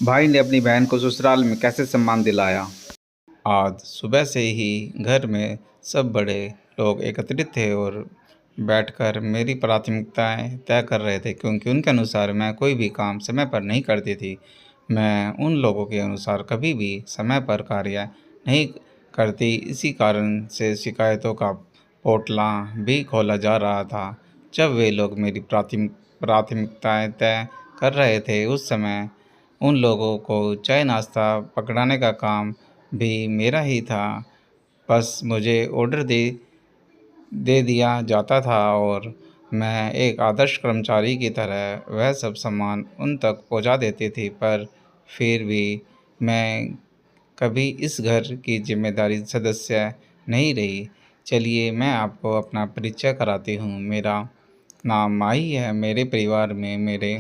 भाई ने अपनी बहन को ससुराल में कैसे सम्मान दिलाया। आज सुबह से ही घर में सब बड़े लोग एकत्रित थे और बैठकर मेरी प्राथमिकताएं तय कर रहे थे, क्योंकि उनके अनुसार मैं कोई भी काम समय पर नहीं करती थी। मैं उन लोगों के अनुसार कभी भी समय पर कार्य नहीं करती। इसी कारण से शिकायतों का पोटला भी खोला जा रहा था। जब वे लोग मेरी प्राथमिकताएं तय कर रहे थे, उस समय उन लोगों को चाय नाश्ता पकड़ाने का काम भी मेरा ही था। बस मुझे ऑर्डर दे दे दिया जाता था और मैं एक आदर्श कर्मचारी की तरह वह सब सामान उन तक पहुंचा देती थी। पर फिर भी मैं कभी इस घर की जिम्मेदारी सदस्य नहीं रही। चलिए मैं आपको अपना परिचय कराती हूँ। मेरा नाम माही है। मेरे परिवार में मेरे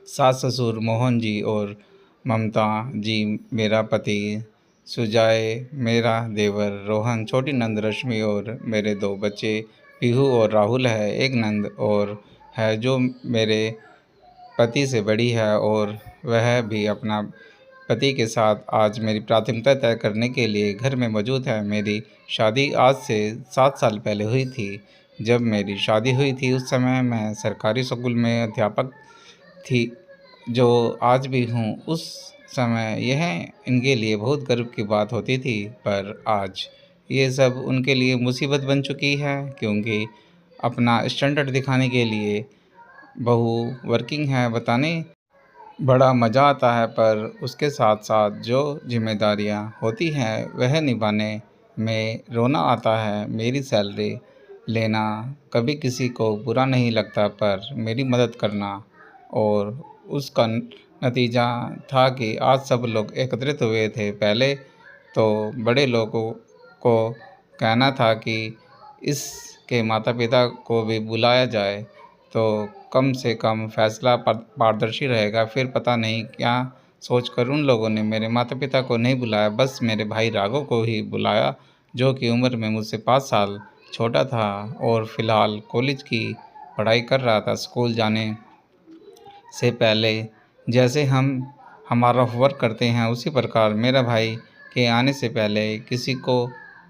सास ससुर मोहन जी और ममता जी, मेरा पति सुजाय, मेरा देवर रोहन, छोटी नंद रश्मि और मेरे दो बच्चे पीहू और राहुल है। एक नंद और है जो मेरे पति से बड़ी है और वह भी अपना पति के साथ आज मेरी प्राथमिकता तय करने के लिए घर में मौजूद है। मेरी शादी आज से 7 साल पहले हुई थी। जब मेरी शादी हुई थी उस समय मैं सरकारी स्कूल में अध्यापक थी, जो आज भी हूँ। उस समय यह इनके लिए बहुत गर्व की बात होती थी, पर आज ये सब उनके लिए मुसीबत बन चुकी है, क्योंकि अपना स्टैंडर्ड दिखाने के लिए बहू वर्किंग है बताने बड़ा मज़ा आता है, पर उसके साथ साथ जो जिम्मेदारियां होती हैं वह निभाने में रोना आता है। मेरी सैलरी लेना कभी किसी को बुरा नहीं लगता, पर मेरी मदद करना, और उसका नतीजा था कि आज सब लोग एकत्रित हुए थे। पहले तो बड़े लोगों को कहना था कि इसके माता पिता को भी बुलाया जाए, तो कम से कम फैसला पारदर्शी रहेगा। फिर पता नहीं क्या सोचकर उन लोगों ने मेरे माता पिता को नहीं बुलाया, बस मेरे भाई राघव को ही बुलाया, जो कि उम्र में मुझसे 5 साल छोटा था और फिलहाल कॉलेज की पढ़ाई कर रहा था। स्कूल जाने से पहले जैसे हम हमारा वर्क करते हैं, उसी प्रकार मेरा भाई के आने से पहले किसी को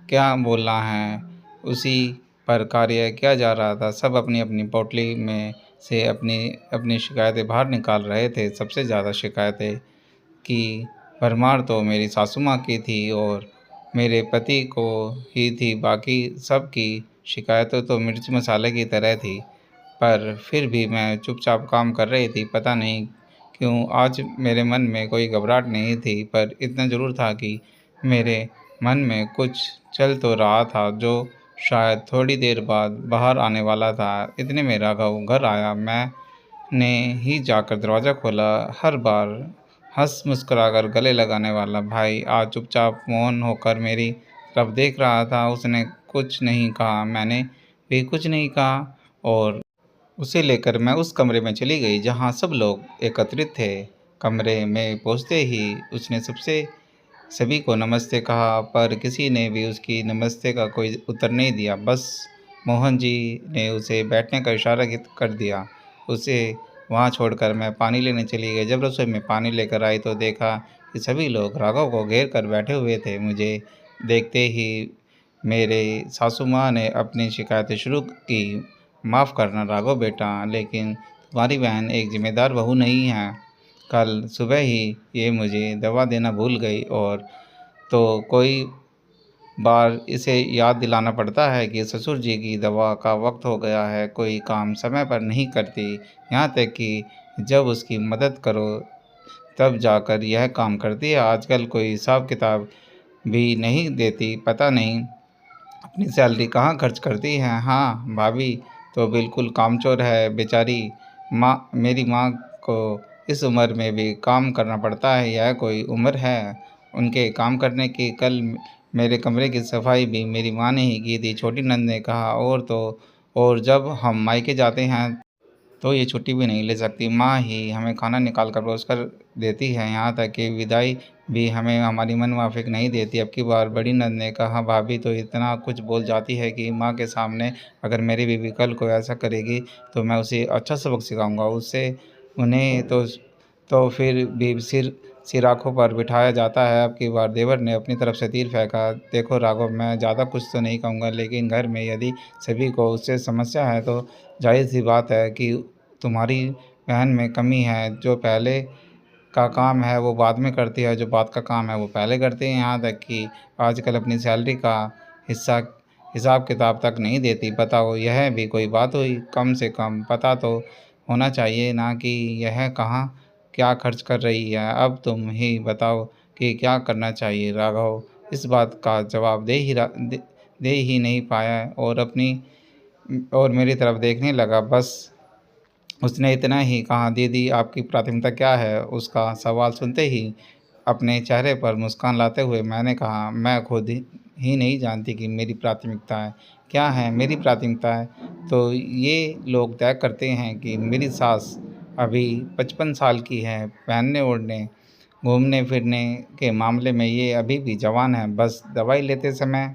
क्या बोलना है उसी पर कार्य किया जा रहा था। सब अपनी अपनी पोटली में से अपनी अपनी शिकायतें बाहर निकाल रहे थे। सबसे ज़्यादा शिकायतें की भरमार तो मेरी सासू माँ की थी और मेरे पति को ही थी। बाकी सब की शिकायतें तो मिर्च मसाले की तरह थी, पर फिर भी मैं चुपचाप काम कर रही थी। पता नहीं क्यों आज मेरे मन में कोई घबराहट नहीं थी, पर इतना ज़रूर था कि मेरे मन में कुछ चल तो रहा था जो शायद थोड़ी देर बाद बाहर आने वाला था। इतने में राघव घर आया। मैंने ही जाकर दरवाज़ा खोला। हर बार हंस मुस्कुराकर गले लगाने वाला भाई आज चुपचाप मौन होकर मेरी तरफ देख रहा था। उसने कुछ नहीं कहा, मैंने भी कुछ नहीं कहा, और उसे लेकर मैं उस कमरे में चली गई जहाँ सब लोग एकत्रित थे। कमरे में पहुँचते ही उसने सबसे सभी को नमस्ते कहा, पर किसी ने भी उसकी नमस्ते का कोई उत्तर नहीं दिया। बस मोहन जी ने उसे बैठने का इशारा कर दिया। उसे वहाँ छोड़कर मैं पानी लेने चली गई। जब रसोई में पानी लेकर आई तो देखा कि सभी लोग राघव को घेर कर बैठे हुए थे। मुझे देखते ही मेरे सासू माँ ने अपनी शिकायतें शुरू की। माफ़ करना राघव बेटा, लेकिन तुम्हारी बहन एक जिम्मेदार बहू नहीं है। कल सुबह ही ये मुझे दवा देना भूल गई, और तो कोई बार इसे याद दिलाना पड़ता है कि ससुर जी की दवा का वक्त हो गया है। कोई काम समय पर नहीं करती, यहाँ तक कि जब उसकी मदद करो तब जाकर यह काम करती है। आजकल कोई हिसाब किताब भी नहीं देती। पता नहीं अपनी सैलरी कहाँ खर्च करती हैं। हाँ, भाभी तो बिल्कुल कामचोर है बेचारी। मेरी माँ को इस उम्र में भी काम करना पड़ता है। यह कोई उम्र है उनके काम करने की। कल मेरे कमरे की सफाई भी मेरी माँ ने ही की थी, छोटी नंद ने कहा। और जब हम मायके जाते हैं तो ये छुट्टी भी नहीं ले सकती। माँ ही हमें खाना निकाल कर परोस कर देती है, यहाँ तक कि विदाई भी हमें हमारी मन माफिक नहीं देती। अब की बार बड़ी नंद ने कहा, भाभी तो इतना कुछ बोल जाती है कि माँ के सामने अगर मेरी बीवी कल को ऐसा करेगी तो मैं उसे अच्छा सबक सिखाऊंगा। उससे उन्हें तो फिर भी सिर आँखों पर बिठाया जाता है। अब की बार देवर ने अपनी तरफ से तीर फेंका। देखो राघव, मैं ज़्यादा कुछ तो नहीं कहूँगा, लेकिन घर में यदि सभी को उससे समस्या है तो ज़ाहिर-सी बात है कि तुम्हारी बहन में कमी है। जो पहले का काम है वो बाद में करती है, जो बाद का काम है वो पहले करती है। यहाँ तक कि आजकल अपनी सैलरी का हिस्सा हिसाब-किताब तक नहीं देती। बताओ, यह भी कोई बात हुई? कम से कम पता तो होना चाहिए ना कि यह कहाँ क्या खर्च कर रही है। अब तुम ही बताओ कि क्या करना चाहिए? राघव इस बात का जवाब दे ही नहीं पाया और मेरी तरफ देखने लगा। बस उसने इतना ही कहा, दीदी आपकी प्राथमिकता क्या है? उसका सवाल सुनते ही अपने चेहरे पर मुस्कान लाते हुए मैंने कहा, मैं खुद ही नहीं जानती कि मेरी प्राथमिकताएँ क्या हैं। मेरी प्राथमिकताएँ तो ये लोग तय करते हैं कि मेरी सास अभी 55 साल की है, पहनने-ओढ़ने, घूमने-फिरने के मामले में ये अभी भी जवान है। बस दवाई लेते समय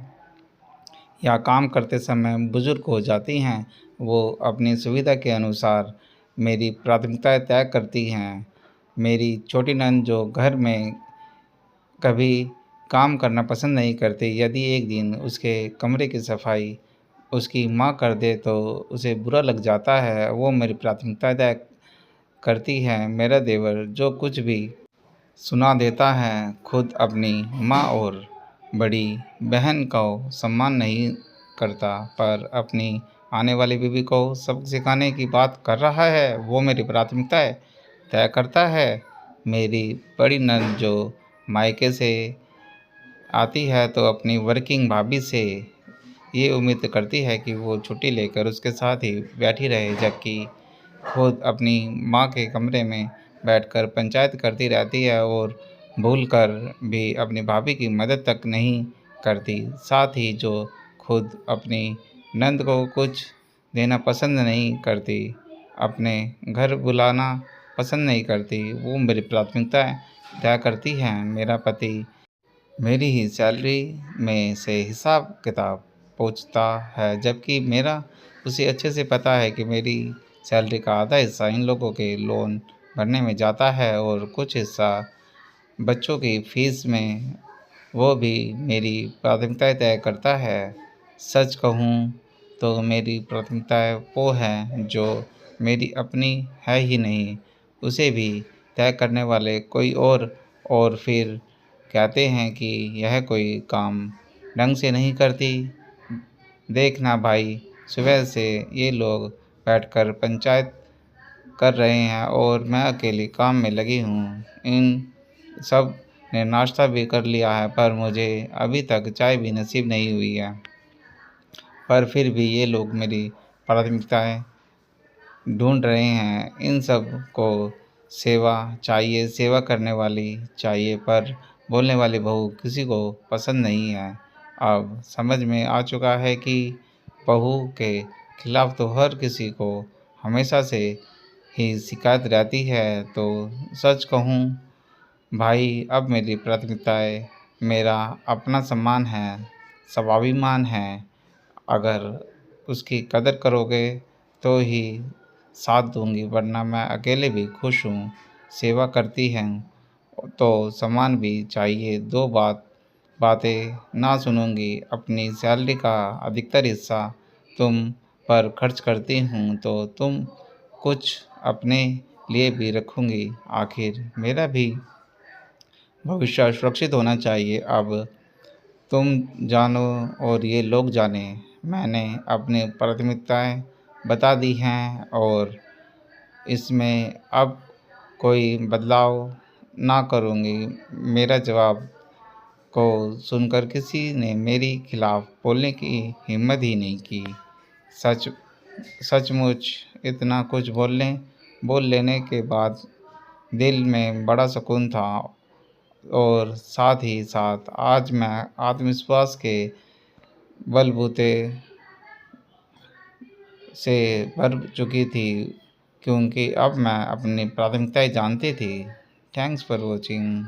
या काम करते समय बुज़ुर्ग हो जाती हैं। वो अपनी सुविधा के अनुसार मेरी प्राथमिकताएँ तय करती हैं। मेरी छोटी ननद जो घर में कभी काम करना पसंद नहीं करती, यदि एक दिन उसके कमरे की सफाई उसकी माँ कर दे तो उसे बुरा लग जाता है। वो मेरी प्राथमिकताएँ तय करती है। मेरा देवर जो कुछ भी सुना देता है, खुद अपनी माँ और बड़ी बहन को सम्मान नहीं करता, पर अपनी आने वाली बीवी को सबक सिखाने की बात कर रहा है। वो मेरी प्राथमिकताएँ तय करता है। मेरी बड़ी ननद जो मायके से आती है तो अपनी वर्किंग भाभी से ये उम्मीद करती है कि वो छुट्टी लेकर उसके साथ ही बैठी रहे, जबकि खुद अपनी माँ के कमरे में बैठकर पंचायत करती रहती है और भूल कर भी अपनी भाभी की मदद तक नहीं करती। साथ ही जो खुद अपनी नंद को कुछ देना पसंद नहीं करती, अपने घर बुलाना पसंद नहीं करती, वो मेरी प्राथमिकताएँ तय करती हैं। मेरा पति मेरी ही सैलरी में से हिसाब-किताब पूछता है, जबकि मेरा उसे अच्छे से पता है कि मेरी सैलरी का आधा हिस्सा इन लोगों के लोन भरने में जाता है और कुछ हिस्सा बच्चों की फ़ीस में। वो भी मेरी प्राथमिकताएँ तय करता है। सच कहूँ तो मेरी प्राथमिकताएँ वो हैं जो मेरी अपनी है ही नहीं, उसे भी तय करने वाले कोई और फिर कहते हैं कि यह कोई काम ढंग से नहीं करती। देखना भाई, सुबह से ये लोग बैठकर पंचायत कर रहे हैं और मैं अकेली काम में लगी हूँ। इन सब ने नाश्ता भी कर लिया है, पर मुझे अभी तक चाय भी नसीब नहीं हुई है। पर फिर भी ये लोग मेरी प्राथमिकताएँ ढूँढ रहे हैं। इन सब को सेवा चाहिए, सेवा करने वाली चाहिए, पर बोलने वाली बहू किसी को पसंद नहीं है। अब समझ में आ चुका है कि बहू के खिलाफ तो हर किसी को हमेशा से ही शिकायत रहती है। तो सच कहूँ भाई, अब मेरी प्राथमिकताएँ मेरा अपना सम्मान है, स्वाभिमान है। अगर उसकी कदर करोगे तो ही साथ दूँगी, वरना मैं अकेले भी खुश हूँ। सेवा करती हैं तो सम्मान भी चाहिए। 2 बातें ना सुनूँगी। अपनी सैलरी का अधिकतर हिस्सा तुम पर खर्च करती हूँ तो तुम कुछ अपने लिए भी रखूँगी। आखिर मेरा भी भविष्य सुरक्षित होना चाहिए। अब तुम जानो और ये लोग जानें, मैंने अपनी प्राथमिकताएँ बता दी हैं और इसमें अब कोई बदलाव ना करूँगी। मेरा जवाब को सुनकर किसी ने मेरे खिलाफ बोलने की हिम्मत ही नहीं की। सच सचमुच इतना कुछ बोल लेने के बाद दिल में बड़ा सुकून था और साथ ही साथ आज मैं आत्मविश्वास के बलबूते से भर चुकी थी, क्योंकि अब मैं अपनी प्राथमिकताएँ जानती थी। Thanks for watching.